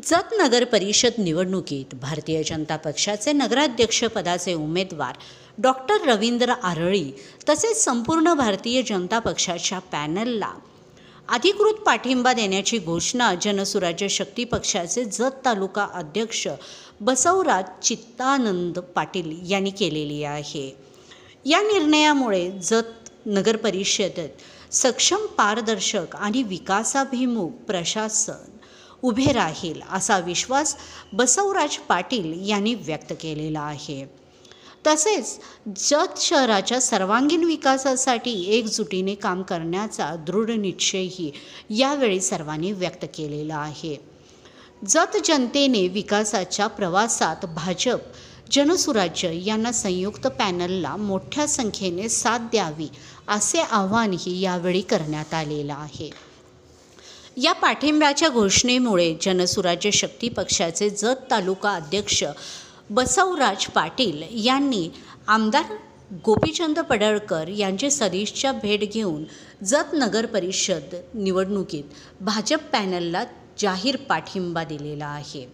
जत नगर परिषद निवडणुकीत भारतीय जनता पक्षाचे नगराध्यक्षपदाचे उमेदवार डॉक्टर रवींद्र आरळी तसेच संपूर्ण भारतीय जनता पक्षाच्या पॅनलला अधिकृत पाठिंबा देण्याची घोषणा जनसुराज्य शक्ती पक्षाचे जत तालुका अध्यक्ष बसवराज चित्तानंद पाटील यांनी केलेली आहे। या निर्णयामुळे जत नगर परिषदेत सक्षम, पारदर्शक आणि विकासाभिमुख प्रशासन उभे राहील असा विश्वास बसवराज पाटील यांनी व्यक्त केलेला आहे। तसेच जत शहराच्या सर्वांगीण विकासासाठी एकजुटीने काम करण्याचा दृढ निश्चयही यावेळी सर्वांनी व्यक्त केलेला आहे। जत जनतेने विकासाच्या प्रवासात भाजप, जनसुराज्य यांना संयुक्त पॅनलला मोठ्या संख्येने साथ द्यावी असे आवाहनही यावेळी करण्यात आलेले आहे। या पाठिंब्याच्या घोषणेमुळे जनसुराज्य शक्ती पक्षाचे जत तालुका अध्यक्ष बसवराज पाटील यांनी आमदार गोपीचंद पडळकर यांची सदिच्छा भेट घेऊन जत नगर परिषद निवडणुकीत भाजप पॅनलला जाहीर पाठिंबा दिलेला आहे।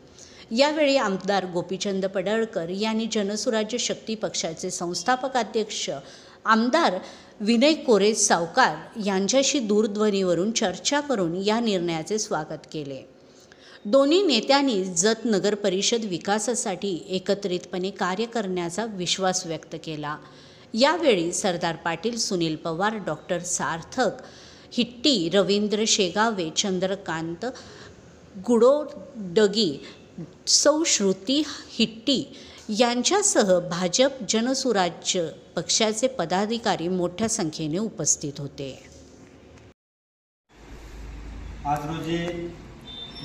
यावेळी आमदार गोपीचंद पडळकर यांनी जनसुराज्य शक्ती पक्षाचे संस्थापक अध्यक्ष आमदार विनय कोरे सावकार यांच्याशी दूरध्वनीवरून चर्चा करून या निर्णयाचे स्वागत केले। दोन्ही नेत्यांनी जत नगर परिषद विकासासाठी एकत्रितपणे कार्य करण्याचा विश्वास व्यक्त केला। यावेळी सरदार पाटील, सुनील पवार, डॉक्टर सार्थक हिट्टी, रवींद्र शेगावे, चंद्रकांत गुडोडगी, सौ श्रुती हिट्टी यांच्यासह भाजप, जनसुराज्य पक्षाचे पदाधिकारी मोठ्या संख्येने उपस्थित होते। आज रोजी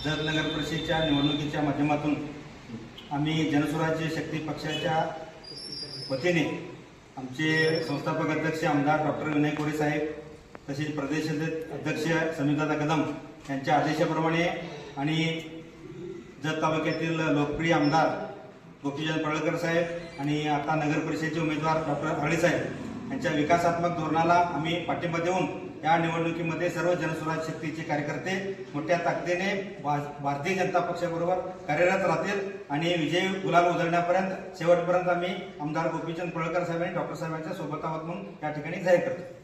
जत नगर परिषदेच्या निवडणुकीच्या माध्यमातून आम्ही जनसुराज्य शक्ती पक्षाच्या वतीने आमचे संस्थापक अध्यक्ष आमदार डॉक्टर विनय कोरे साहेब तसेच प्रदेश अध्यक्ष समीरदादा कदम यांच्या आदेशाप्रमाणे आणि जत तालुक्यातील लोकप्रिय आमदार गोपीचंद पडळकर साहेब आणि आता नगर परिषदेचे उमेदवार डॉक्टर आरळी साहेब यांच्या विकासात्मक धोरणाला आम्ही पाठिंबा देऊन या निवडणुकीमध्ये सर्व जनसुराज्य शक्तीचे कार्यकर्ते मोठ्या ताकदीने भारतीय जनता पक्षाबरोबर कार्यरत राहतील आणि विजय गुलाल उधळण्यापर्यंत शेवटपर्यंत आम्ही आमदार गोपीचंद पडळकर साहेब आणि डॉक्टर साहेबांच्या सोबत आहोत म्हणून या ठिकाणी जाहीर करतो।